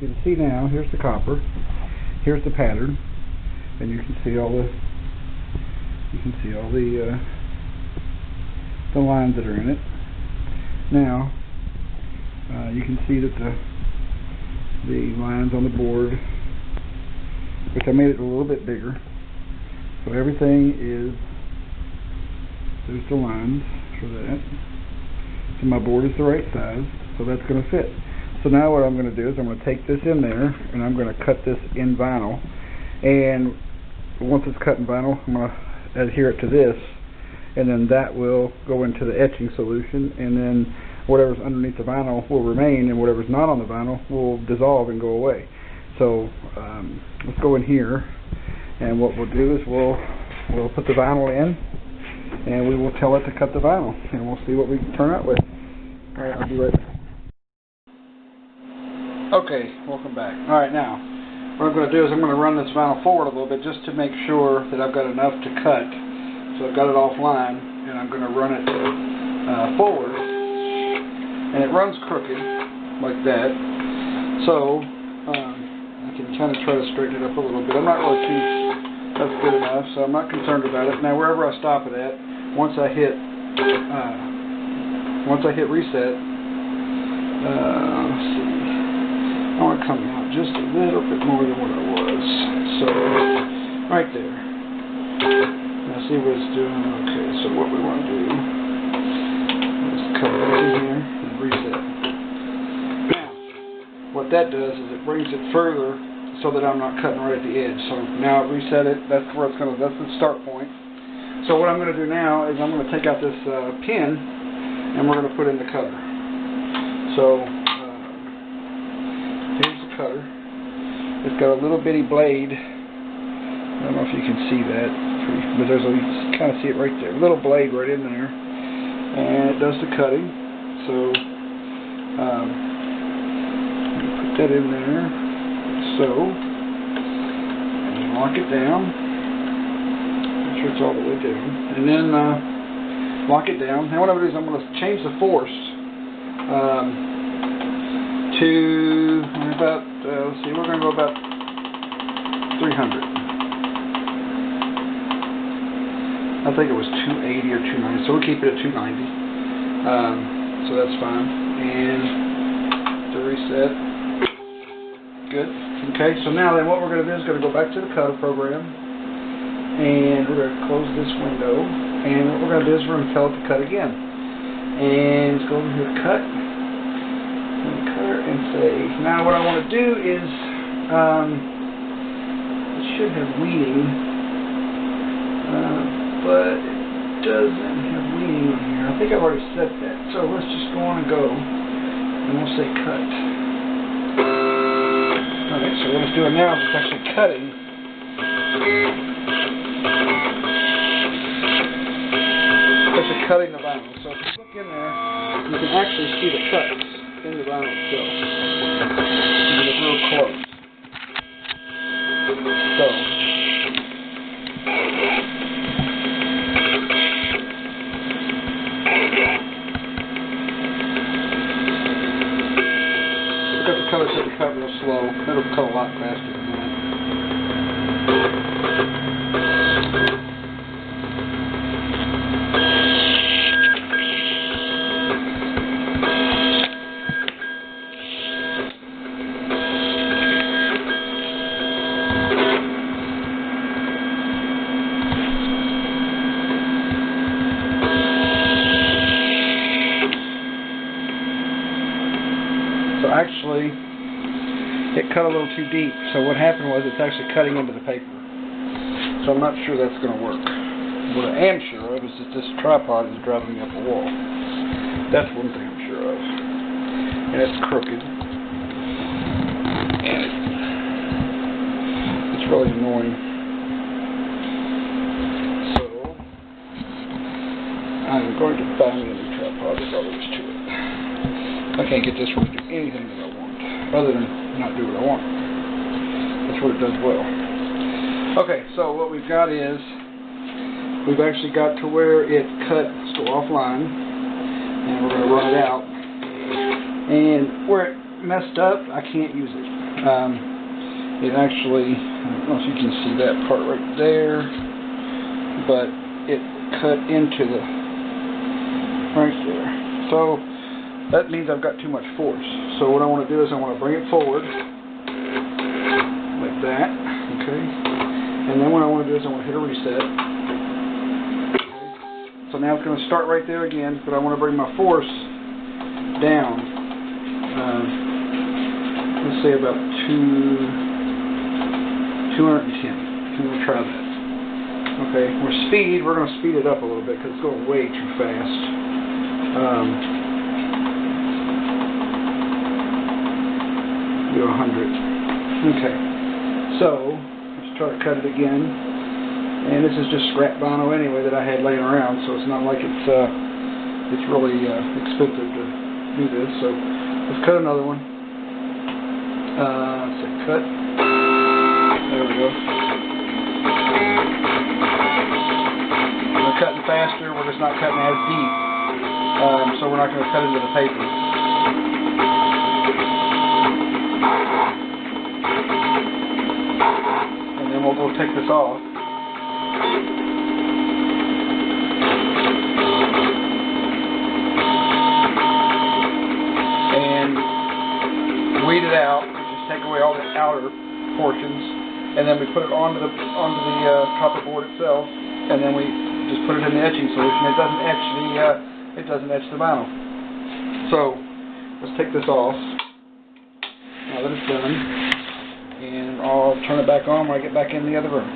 can see now, here's the copper, here's the pattern, and you can see all the lines that are in it. Now you can see that the lines on the board, which I made it a little bit bigger, so everything is, there's the lines for that. So my board is the right size, so that's going to fit. So now what I'm going to do is I'm going to take this in there and I'm going to cut this in vinyl, and once it's cut in vinyl I'm going to adhere it to this, and then that will go into the etching solution, and then whatever's underneath the vinyl will remain, and whatever's not on the vinyl will dissolve and go away. So let's go in here, and what we'll do is we'll put the vinyl in, and we will tell it to cut the vinyl, and we'll see what we can turn out with. Alright, I'll be right back. Okay, welcome back. Alright, now, what I'm going to do is I'm going to run this vinyl forward a little bit just to make sure that I've got enough to cut. So I've got it offline, and I'm going to run it forward, and it runs crooked, like that. So, I can kind of try to straighten it up a little bit. I'm not really too, that's good enough, so I'm not concerned about it. Now, wherever I stop it at, once I hit reset, let's see, I want to come out just a little bit more than what I was. So, right there. Now see what it's doing. Okay, so what we want to do is cut back in here and reset. Now, what that does is it brings it further so that I'm not cutting right at the edge. So now I've reset it. That's where it's going to, that's the start point. So what I'm going to do now is I'm going to take out this pin, and we're going to put in the cutter. So here's the cutter. It's got a little bitty blade. I don't know if you can see that, but there's you can kind of see it right there. A little blade right in there, and it does the cutting. So put that in there. So lock it down. Make sure it's all the way down, and then lock it down. Now what I'm going to do is I'm going to change the force to about, let's see, we're going to go about 300. I think it was 280 or 290, so we'll keep it at 290. So that's fine. And to reset. Good. Okay, so now then what we're going to do is going to go back to the cutter program, and we're going to close this window, and what we're going to do is we're going to tell it to cut again. And let's go over here, cut, and say, now what I want to do is, it should have weeding, but it doesn't have weeding on here. I think I've already set that, so let's just go on and go, and we'll say cut. Alright, so what it's doing now is it's actually cutting. It's cutting the vinyl. So if you look in there, you can actually see the cuts in the vinyl itself. You can look real close. So, because the colors have to cut real slow, it'll cut a lot faster than that. So actually, it cut a little too deep. So what happened was it's actually cutting into the paper. So I'm not sure that's going to work. What I am sure of is that this tripod is driving me up a wall. That's one thing I'm sure of. And it's crooked. And it's really annoying. So I'm going to buy me a new tripod. That's all there is to it. I can't get this one to do anything that I want, other than not do what I want. That's what it does well. Okay, so what we've got is, we've actually got to where it cut, let's go offline, and we're going to run it out. And where it messed up, I can't use it. It actually, I don't know if you can see that part right there, but it cut into the right there. So that means I've got too much force. So what I want to do is I want to bring it forward like that, okay? And then what I want to do is I want to hit a reset. Okay. So now it's going to start right there again, but I want to bring my force down. Let's say about 210. I'm going to try that. Okay, for speed, we're going to speed it up a little bit because it's going way too fast. Do 100. Okay, so let's try to cut it again. And this is just scrap vinyl anyway that I had laying around, so it's not like it's really expensive to do this. So let's cut another one. Let's say cut. There we go. We're cutting faster. We're just not cutting as deep, so we're not going to cut into the paper. And then we'll go take this off. And weed it out. Just take away all the outer portions, and then we put it onto the copper board itself, and then we just put it in the etching solution. It doesn't etch the vinyl. So let's take this off now that it's done, and I'll turn it back on when I get back in the other room.